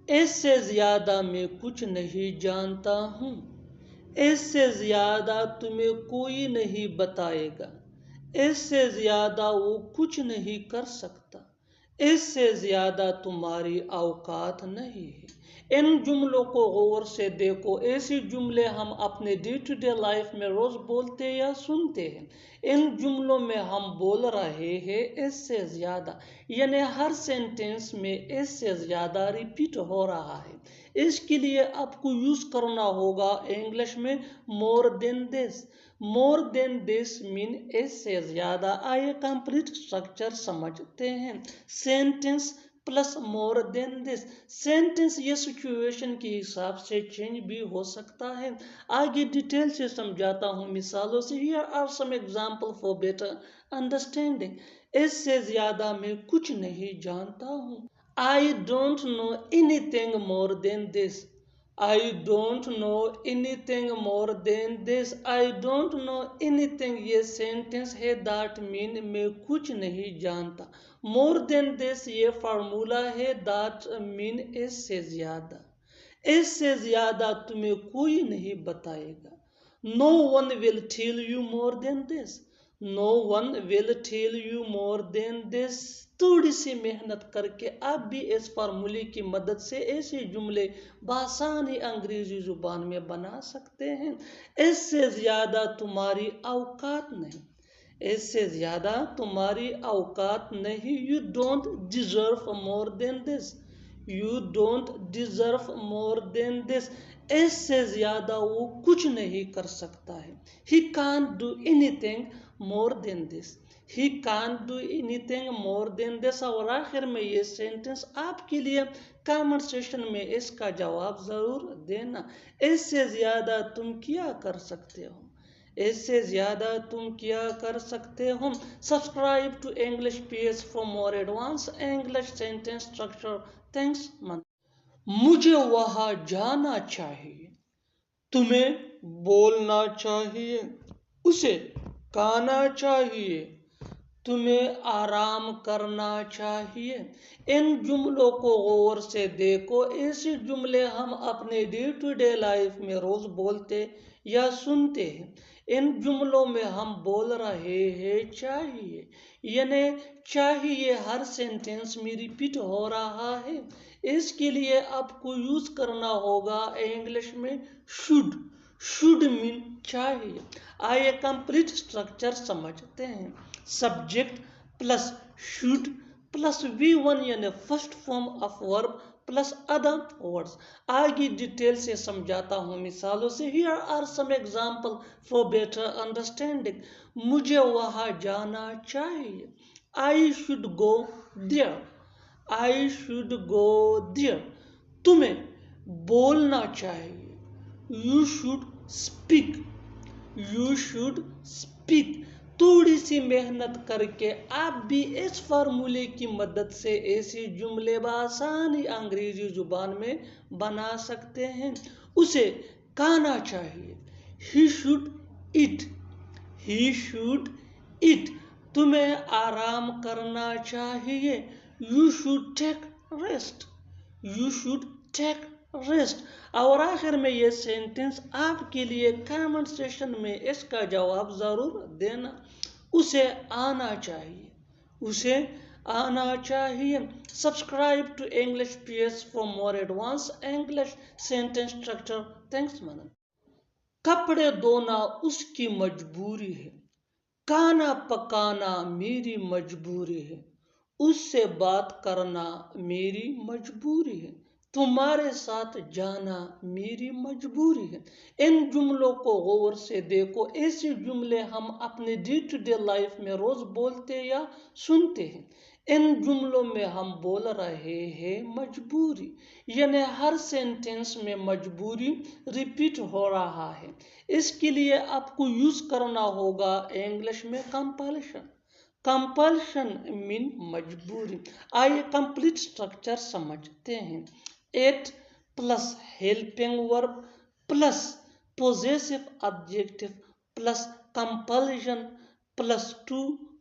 اس سے زیادہ میں کچھ نہیں جانتا ہوں. اس سے زیادہ تمہیں کوئی نہیں بتائے گا. اس سے زیادہ وہ کچھ نہیں کر سکتا. اس سے زیادہ تمہاری اوقات نہیں ہے. ان جملوں کو غور سے دیکھو. ایسی جملے ہم اپنے ڈے ٹو ڈے لائف میں روز بولتے یا سنتے ہیں. ان جملوں میں ہم بول رہے ہیں اس سے زیادہ، یعنی ہر سینٹینس میں اس سے زیادہ ریپیٹ ہو رہا ہے. اس کے لیے آپ کو یوز کرنا ہوگا انگلش میں مور دین دس. مور دین دس مین اس سے زیادہ. آئیے کمپلیٹ اسٹرکچر سمجھتے ہیں. سینٹینس پلس مور دین دس. سینٹینس یہ سچویشن کے حساب سے چینج بھی ہو سکتا ہے. آگے ڈیٹیل سے سمجھاتا ہوں مثالوں سے. Here are some example for better understanding. اس سے زیادہ میں کچھ نہیں جانتا ہوں. I don't know anything more than this. I don't know anything more than this. I don't know anything یہ سینٹنس ہے. That mean میں کچھ نہیں جانتا. More than this یہ فارمولا ہے. That mean اس سے زیادہ. اس سے زیادہ تمہیں کوئی نہیں بتائے گا. No one will tell you more than this. No one will tell you more than this. تھوڑی سی محنت کر کے آپ بھی اس فارمولے کی مدد سے ایسے جملے بآسانی انگریزی زبان میں بنا سکتے ہیں. اس سے زیادہ تمہاری اوقات نہیں. اس سے زیادہ تمہاری اوقات نہیں. You don't deserve more than this. You don't deserve more than this. اس سے زیادہ وہ کچھ نہیں کر سکتا ہے. He can't do anything more than this. He can't do anything more than this. اور آخر میں یہ سینٹنس آپ کے لیے کامنٹ سیشن میں اس کا جواب ضرور دینا. اس سے زیادہ تم کیا کر سکتے ہو. اس سے زیادہ تم کیا کر سکتے ہو. Subscribe to English peace for more advance English sentence structure. Thanks man. مجھے وہاں جانا چاہیے. تمہیں بولنا چاہیے. اسے کھانا چاہیے. تمہیں آرام کرنا چاہیے. ان جملوں کو غور سے دیکھو. ایسے جملے ہم اپنے ڈے ٹو ڈے لائف میں روز بولتے یا سنتے ہیں. ان جملوں میں ہم بول رہے ہیں چاہیے، یعنی چاہیے ہر سینٹینس میں ریپیٹ ہو رہا ہے. اس کے لیے آپ کو یوز کرنا ہوگا انگلش میں شوڈ. شوڈ مین چاہیے. آئیے کمپلیٹ اسٹرکچر سمجھتے ہیں. Subject plus should plus V1 یعنی first form of verb plus other words. آگے ڈیٹیل سے سمجھاتا ہوں مثالوں سے. Here are some example for better understanding. مجھے وہاں جانا چاہیے. I should go there. I should go there. تمہیں بولنا چاہیے. You should speak. You should speak. تھوڑی سی محنت کر کے آپ بھی اس فارمولے کی مدد سے ایسے جملے بآسانی انگریزی زبان میں بنا سکتے ہیں. اسے کھانا چاہیے. He should eat. He should eat. تمہیں آرام کرنا چاہیے. You should take rest. You should take rest. اور آخر میں یہ سینٹنس آپ کے لیے کامنٹ سیشن میں اس کا جواب ضرور دینا. اسے آنا چاہیے. اسے آنا چاہیے. Subscribe to English peace for more advance English sentence structure. Thanks Madan. کپڑے دھونا اس کی مجبوری ہے. کھانا پکانا میری مجبوری ہے. اس سے بات کرنا میری مجبوری ہے. تمہارے ساتھ جانا میری مجبوری ہے. ان جملوں کو غور سے دیکھو. ایسے جملے ہم اپنے ڈے ٹو ڈے لائف میں روز بولتے یا سنتے ہیں. ان جملوں میں ہم بول رہے ہیں مجبوری، یعنی ہر سینٹینس میں مجبوری ریپیٹ ہو رہا ہے. اس کے لیے آپ کو یوز کرنا ہوگا انگلش میں کمپلشن. کمپلشن مین مجبوری. آئیے کمپلیٹ اسٹرکچر سمجھتے ہیں. Eight plus helping verb plus possessive adjective plus compulsion plus two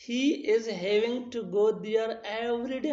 He is having to go there every day.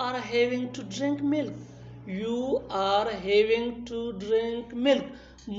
are having to drink milk. You are having to drink milk.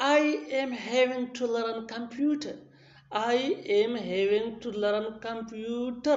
I am having to learn computer. I am having to learn computer।